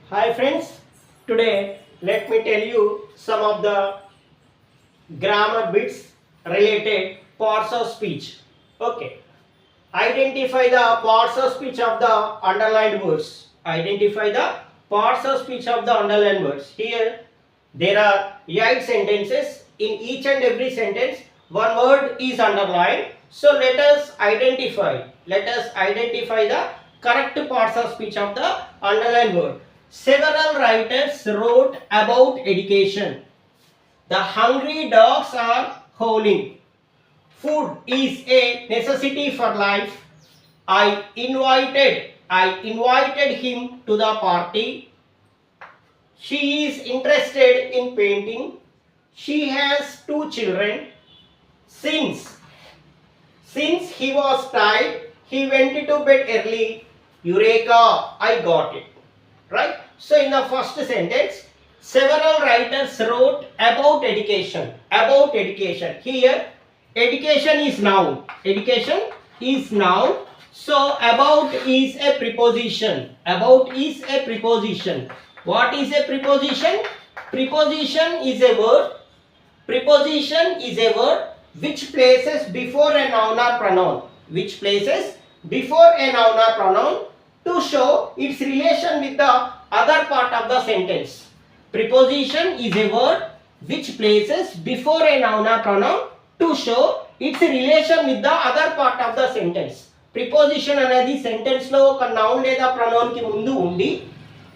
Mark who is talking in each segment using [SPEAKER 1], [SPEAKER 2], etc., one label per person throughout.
[SPEAKER 1] Hi friends, today let me tell you some of the grammar bits related parts of speech. Okay, identify the parts of speech of the underlined words. Identify the parts of speech of the underlined words. Here there are 8 sentences. In each and every sentence one word is underlined. So let us identify the correct parts of speech of the underlined word. Several writers wrote about education. The hungry dogs are howling. Food is a necessity for life. I invited him to the party. She is interested in painting. She has 2 children. Since he was tired, he went to bed early. Eureka, I got it. Right? So in the first sentence, several writers wrote about education. About education. Here, education is noun. Education is noun. So about is a preposition. About is a preposition. What is a preposition? Preposition is a word. Preposition is a word which places before a noun or pronoun. Which places before a noun or pronoun to show its relation with the other part of the sentence. Preposition is a word which places before a noun or pronoun to show its relation with the other part of the sentence. Preposition అనేది sentence లో ఒక noun లేదా pronoun కి ముందు ఉండి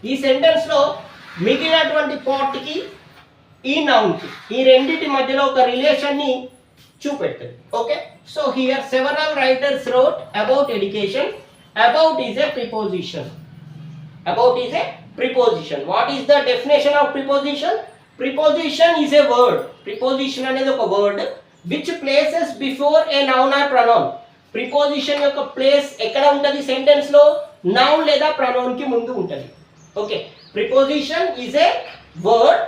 [SPEAKER 1] ఈ sentence లో మిగిలినటువంటి పార్ట్ కి ఈ నౌన్ కి ఈ రెండిటి మధ్యలో ఒక రిలేషన్ ని చూపెడుతుంది. Okay, so here several writers wrote about education. About is a preposition. About is a preposition. What is the definition of preposition? Preposition is a word. Preposition అనేది ఒక word which places before a noun or pronoun. Preposition యొక్క place ఎక్కడ ఉంటది sentence లో? Noun లేదా pronoun కి ముందు ఉంటది. Okay, preposition is a word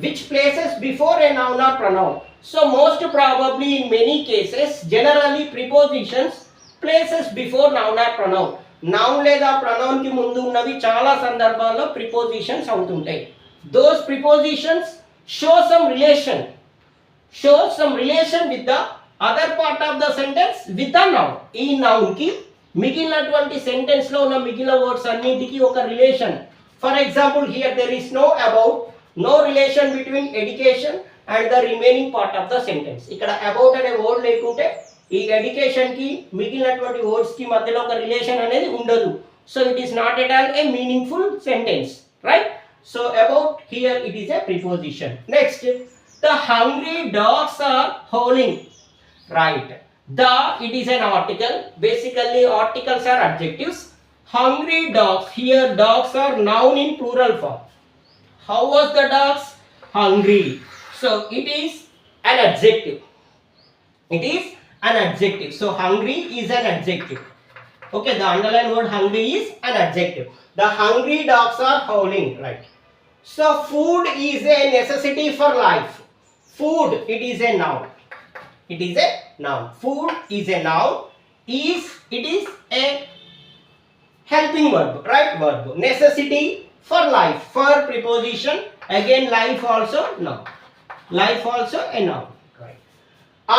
[SPEAKER 1] which places before a noun or pronoun. So most probably in many cases generally prepositions places before noun or pronoun. Noun లేదా pronoun కి ముందు ఉన్నవి చాలా సందర్భాల్లో ప్రిపోజిషన్స్ అవుతుంటాయి. Those prepositions show some relation with the other part of the sentence with the noun. ఈ noun కి మిగిలినటువంటి సెంటెన్స్ లో ఉన్న మిగిలిన వర్డ్స్ అన్నిటికీ ఒక relation. For example here there is no about, no relation between education and the remaining part of the sentence. ఇక్కడ about అనే వర్డ్ లేకుంటే ఈ ఎడ్యుకేషన్ కి మిగిలినటువంటి వర్డ్స్ కి మధ్యలో ఒక రిలేషన్ అనేది ఉండదు. So it is not at all a meaningful sentence, right? So about here it is a preposition. Next, the hungry dogs are howling. Right, the it is an article. Basically articles are adjectives. Hungry dogs, here dogs are noun in plural form. How was the dogs? Hungry. So it is an adjective. It is an adjective. So hungry is an adjective. Okay, the underlined word hungry is an adjective. The hungry dogs are howling, right? So food is a necessity for life. Food, it is a noun. It is a noun. Food is a noun. It is a helping verb, right? Verb. Necessity for life. For preposition, again life also noun. Life also a noun.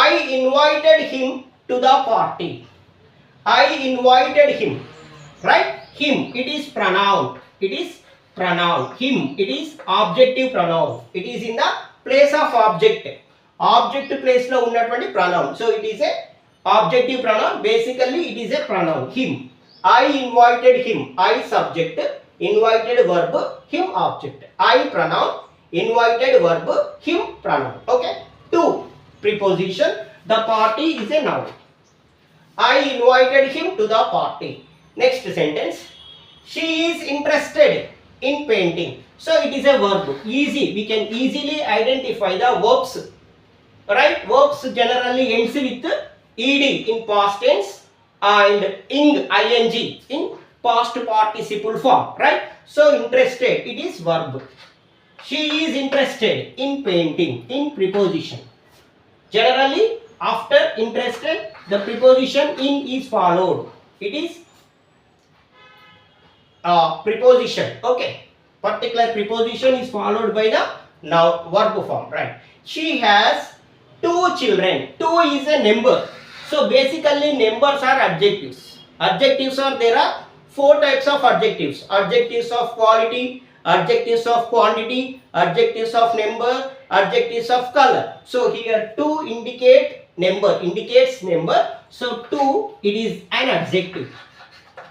[SPEAKER 1] I invited him to the party. I invited him. Right? Him. It is pronoun. It is pronoun. Him. It is objective pronoun. It is in the place of object. Object place lo unnatuvanti pronoun. So it is a objective pronoun. Basically it is a pronoun. Him. I invited him. I subject. Invited verb. Him object. I pronoun. Invited verb. Him pronoun. Okay. 2. Preposition. The party is a noun. I invited him to the party. Next sentence. She is interested in painting. So it is a verb. Easy. We can easily identify the verbs. Right? Verbs generally ends with ed in past tense and ing in past participle form. Right? So interested. It is verb. She is interested in painting. In preposition. Generally after interested the preposition in is followed. It is preposition. Okay, particular preposition is followed by the noun verb form, right? She has 2 children. 2 is a number. So basically numbers are adjectives. Adjectives are, there are 4 types of adjectives. Adjectives of quality, adjectives of quantity, adjectives of number, adjectives of color. So here 2 indicates number. So 2, it is an adjective.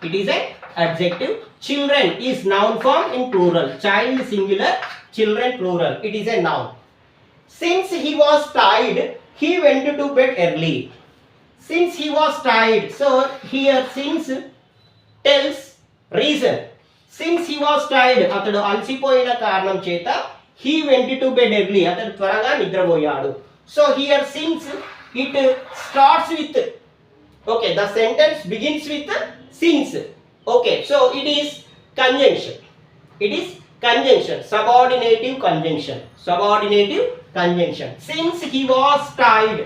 [SPEAKER 1] It is an adjective. Children is noun form in plural. Child singular, children plural. It is a noun. Since he was tired, he went to bed early. Since he was tired. So here since tells reason. Since he was tired, అతడు అలసిపోయిన కారణం చేత he went to bed early. అతడు త్వరగా నిద్రపోయాడు. So here since it starts with, okay, the sentence begins with since. Okay, so it is conjunction. It is conjunction, subordinative conjunction. Subordinative conjunction. Since he was tired.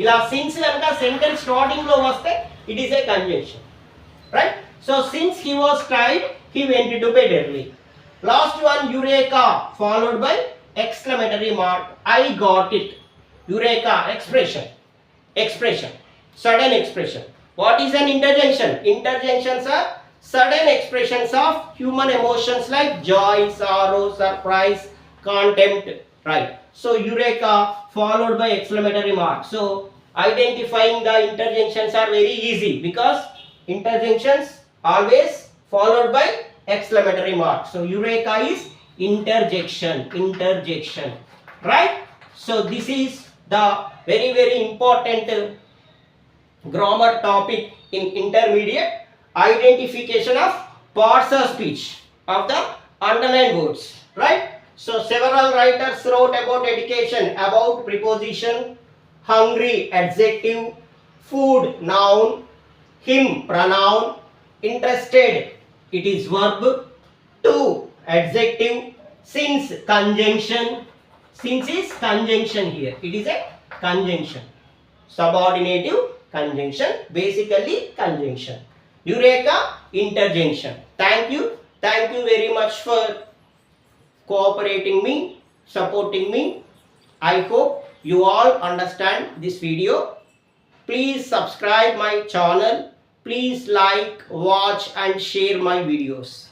[SPEAKER 1] ఇలా since కనుక sentence starting లో వస్తే it is a conjunction. Right? So since he was tired, he went to bed early. Last one, eureka, followed by exclamatory mark. I got it. Eureka, expression. Expression. Sudden expression. What is an interjection? Interjections are sudden expressions of human emotions like joy, sorrow, surprise, contempt. Right. So eureka followed by exclamatory mark. So identifying the interjections are very easy because interjections always followed by exclamatory mark. So eureka is interjection. Interjection. Right. So this is the very important grammar topic in intermediate. Identification of parts of speech of the underlined words. Right. So several writers wrote about education, about preposition, hungry adjective, food noun, him pronoun, interested it is verb, to adjective, since conjunction. Since is conjunction here. It is a conjunction. Subordinative conjunction, basically conjunction. Eureka, interjection. Thank you. Thank you very much for cooperating me, supporting me. I hope you all understand this video. Please subscribe my channel. Please like, watch and share my videos.